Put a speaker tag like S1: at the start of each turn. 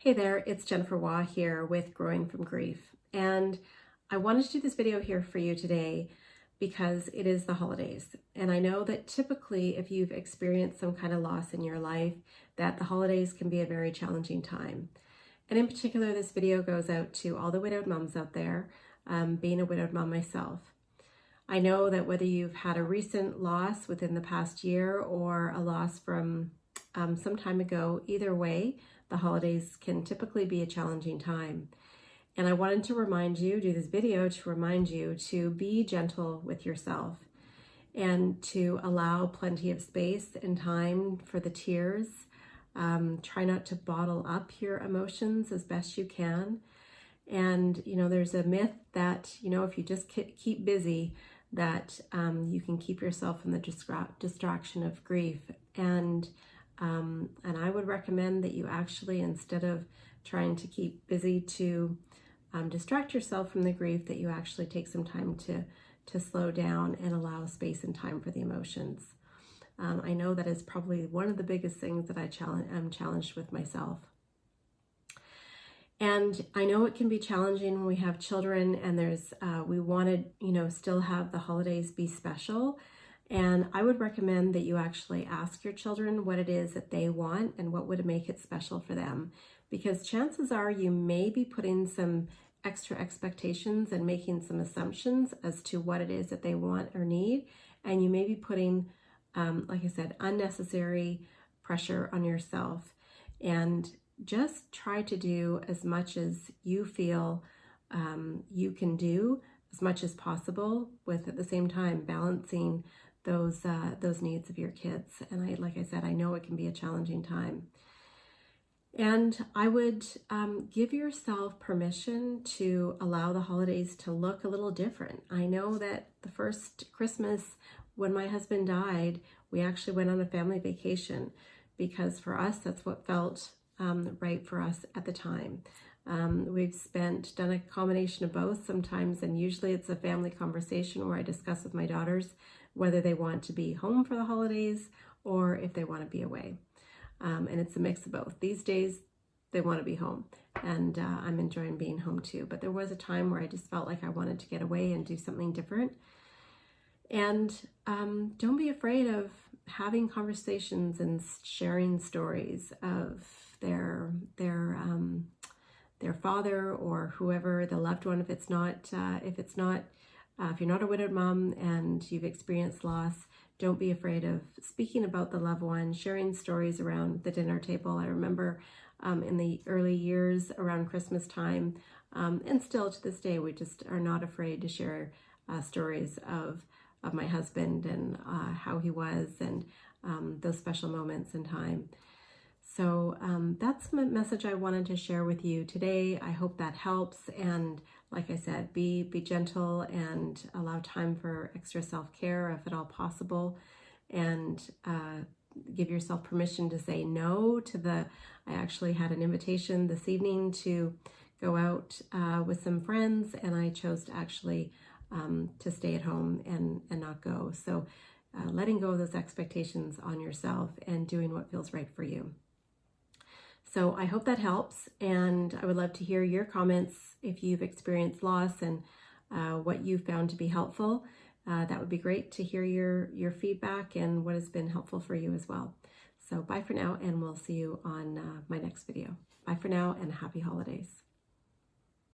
S1: Hey there, it's Jennifer Waugh here with Growing from Grief. And I wanted to do this video here for you today because it is the holidays. And I know that typically if you've experienced some kind of loss in your life, that the holidays can be a very challenging time. And in particular, this video goes out to all the widowed moms out there, being a widowed mom myself. I know that whether you've had a recent loss within the past year or a loss from some time ago, either way, the holidays can typically be a challenging time. And I wanted to do this video to remind you to be gentle with yourself and to allow plenty of space and time for the tears. Try not to bottle up your emotions as best you can. And, there's a myth that, if you just keep busy, that you can keep yourself from the distraction of grief. And I would recommend that you actually, instead of trying to keep busy to distract yourself from the grief, that you actually take some time to slow down and allow space and time for the emotions. I know that is probably one of the biggest things that I'm challenged with myself. And I know it can be challenging when we have children and we want to, still have the holidays be special. And I would recommend that you actually ask your children what it is that they want and what would make it special for them. Because chances are you may be putting some extra expectations and making some assumptions as to what it is that they want or need. And you may be putting, like I said, unnecessary pressure on yourself. And just try to do as much as you feel you can do, as much as possible, with at the same time balancing those needs of your kids. And like I said, I know it can be a challenging time. And I would give yourself permission to allow the holidays to look a little different. I know that the first Christmas when my husband died, we actually went on a family vacation because for us, that's what felt right for us at the time. We've done a combination of both sometimes, and usually it's a family conversation where I discuss with my daughters whether they want to be home for the holidays or if they want to be away. And it's a mix of both. These days, they want to be home, and I'm enjoying being home too. But there was a time where I just felt like I wanted to get away and do something different. And don't be afraid of having conversations and sharing stories of their father or whoever, the loved one. If you're not a widowed mom and you've experienced loss, don't be afraid of speaking about the loved one, sharing stories around the dinner table. I remember in the early years around Christmas time, and still to this day, we just are not afraid to share stories of my husband and how he was, and those special moments in time. So that's the message I wanted to share with you today. I hope that helps. And like I said, be gentle and allow time for extra self-care if at all possible. And give yourself permission to say no to I actually had an invitation this evening to go out with some friends, and I chose to actually to stay at home and not go. So letting go of those expectations on yourself and doing what feels right for you. So I hope that helps, and I would love to hear your comments if you've experienced loss and what you found to be helpful. That would be great to hear your feedback and what has been helpful for you as well. So bye for now, and we'll see you on my next video. Bye for now, and happy holidays.